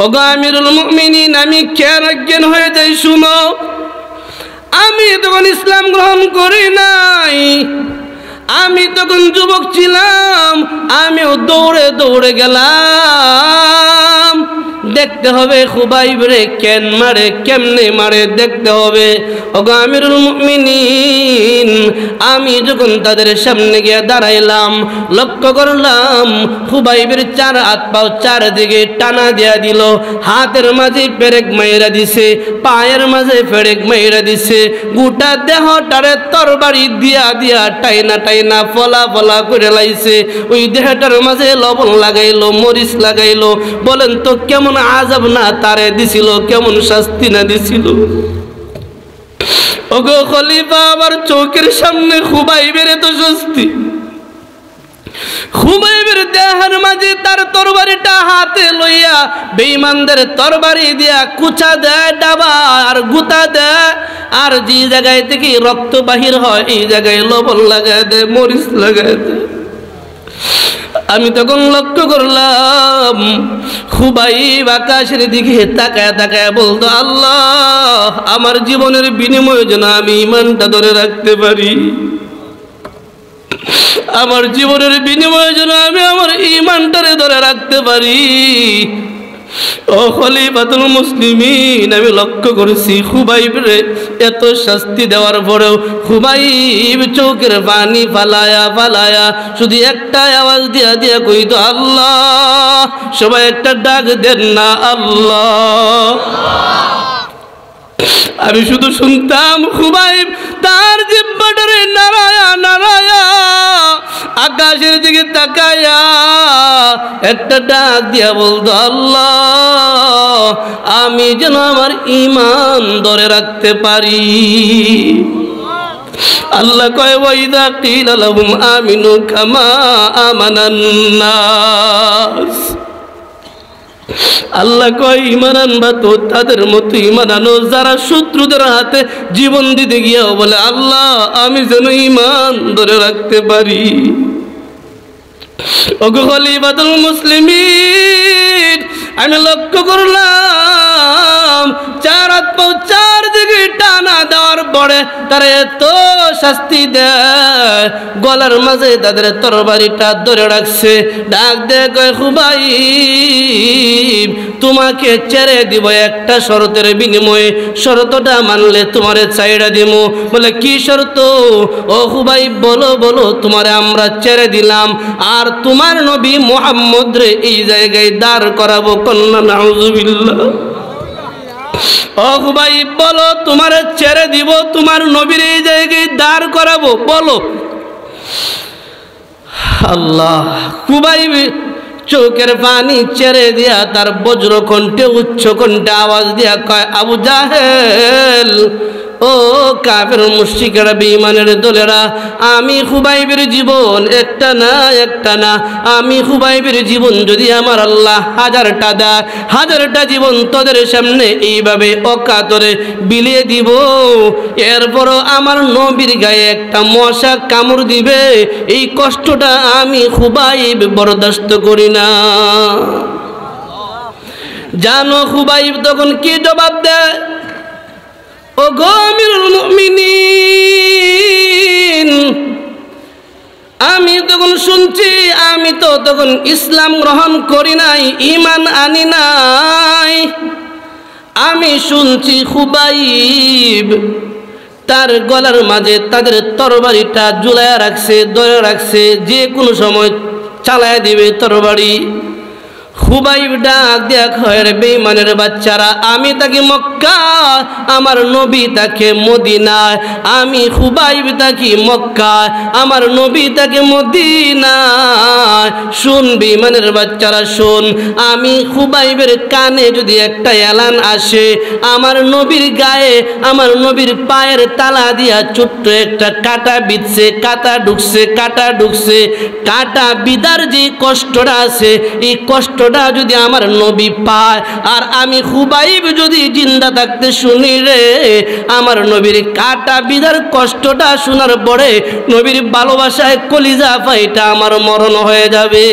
ওগো আমিরুল মুমিনিন, আমি কেন অজ্ঞান হয়ে যাই শুনো। আমি তখন ইসলাম গ্রহণ করি নাই, আমি তখন যুবক ছিলাম, আমিও দৌড়ে দৌড়ে গেলাম। দেখতে হবে খুবাইব রে কেন মারে, কেমনে মারে দেখতে হবে। ওগো আমিরুল মুমিনিন, আমি যখন তাদের সামনে গিয়ে দাঁড়াইলাম, লক্ষ্য করলাম খুবাইবের চার হাত পাও চারদিকে টানা দিয়া দিল। হাতের মাঝে পেরেক মাইরা দিছে, পায়ের মাঝে পেরেক মাইরা দিছে, গোটা দেহটারে তরবারি দিয়া দিয়া টাইনা টাইনা ফলা ফলা করে লাইছে। ওই দেহটার মাঝে লবণ লাগাইলো, মরিচ লাগাইলো। বলেন তো কেমন আযাব না তারে দিছিল, কেমন শাস্তি না দিছিল। ওগো খলিফা, আমার চোখের সামনে খুবাইবের এত শাস্তি। খুবাইবের দেহের মাঝে তার তরবারিটা হাতে লইয়া বেঈমানদের তরবারি দিয়া কুচা দেয়, ডাবা আর গুতা দেয়, আর যে জায়গায় থেকে রক্ত বাহির হয় এই জায়গায় লবণ লাগায় দেয়, মরিচ লাগায় দেয়। আমি তখন লক্ষ্য করলাম খুবাইব আকাশের দিকে তাকায় তাকায় বলতো, আল্লাহ, আমার জীবনের বিনিময়ে যেন আমি ঈমানটা ধরে রাখতে পারি, আমার জীবনের বিনিময়ে যেন আমি আমার ঈমানটারে ধরে রাখতে পারি। ও খলিফাতুল মুসলিমিন, আমি লক্ষ্য করেছি খুবাইবরে এত শাস্তি দেওয়ার পরেও খুবাইব চোখের পানি ফালায়া ফালায়া শুধু একটা আওয়াজ দিয়া দিয়া কইতো, আল্লাহ। সবাই একটা ডাক দেন না, আল্লাহ। আমি শুধু শুনতাম খুবাইব তার জিহ্বাটারে নাড়ায়া নাড়ায়া আকাশের দিকে তাকায়া একটা ডাক দিয়া বলতো, আল্লাহ, আমি যেন আমার ঈমান ধরে রাখতে পারি। আল্লাহ কয়, ওয়াইদা কিলা লাহুম আমিনু কামা আমানান নাস। আল্লাহ কয়, ঈমান আনবা তো তাদের মতো ঈমান আনো যারা শত্রুদের হাতে জীবন দিতে গিয়েও বলে, আল্লাহ, আমি যেন ঈমান ধরে রাখতে পারি। ওগো খলিফাতুল মুসলিমিন, আমি লক্ষ্য করলাম চার হাত পাও চারদিকে টানা দেওয়ার পরে তারা এত শাস্তি দেয়, গলার মাঝে তাদের তরবারিটা ধরে রাখছে। ডাক দেয় কয়, খুবাইব, তোমাকে ছেড়ে দিব একটা শর্তের বিনিময়ে, শর্তটা মানলে তোমারে ছাইড়া দিব। বলে, কি শর্ত? ও খুবাইব, বলো বলো, তোমারে আমরা ছেড়ে দিলাম, আর তোমার নবী মুহাম্মদ রে এই জায়গায় দাঁড় করাবো। কন্যা নাউজুবিল্লাহ। ও খুবাইব, বলো, তোমারে ছেড়ে দিব, তোমার নবীর এই জায়গায় দাঁড় করাবো, বলো। আল্লাহ। খুবাইব চোখের পানি ছেড়ে দিয়া তার বজ্র কণ্ঠে উচ্চ কণ্ঠে আওয়াজ দিয়া কয়, আবু জাহেল, ও কাফের মুশরিকেরা, বেঈমানের দলেরা, আমি খুবাইবের জীবন একটা না একটা না, আমি খুবাইবের জীবন যদি আমার আল্লাহ হাজারটা দেয়, হাজারটা জীবন তোদের সামনে এইভাবে অকাতরে বিলিয়ে দিব, এরপরও আমার নবীর গায়ে একটা মশা কামড় দিবে, এই কষ্টটা আমি খুবাইব বরদাস্ত করি না। জানো খুবাইব তখন কি জবাব দেয়? ও গো আমিরুল মুমিনিন, আমি তখন শুনছি, আমি তো তখন ইসলাম গ্রহণ করি নাই, ঈমান আনি নাই। আমি শুনছি খুবাইব তার গলার মাঝে তাদের তরবারিটা ঝুলাইয়া রাখছে, ধরে রাখছে, যে কোনো সময় চালায়া দিবে তরবারি। খুবাইব ডাক দেয়া কয়, রে বেঈমানের বাচ্চারা, আমি থাকি মক্কা, আমার নবী থাকে মদিনায়, আমি খুবাইব থাকি মক্কায়, আমার নবী থাকে মদিনায়। শুন বেঈমানের বাচ্চারা শুন, আমি খুবাইবের কানে যদি একটা এলান আসে, আমার নবীর গায়ে, আমার নবীর পায়ের তালা দিয়া ছোট্ট একটা কাটা বিধছে, কাটা ঢুকছে, কাটা ঢুকছে, কাটা বিদার যে কষ্টটা আছে, এই কষ্টটা যদি আমার নবী পায়, আর আমি খুবাইব যদি জিন্দা থাকতে শুনি রে, আমার নবীর কাটা বিদার কষ্টটা শোনার পরে নবীর ভালোবাসায় কলিজা ফাইটা আমার মরণ হয়ে যাবে।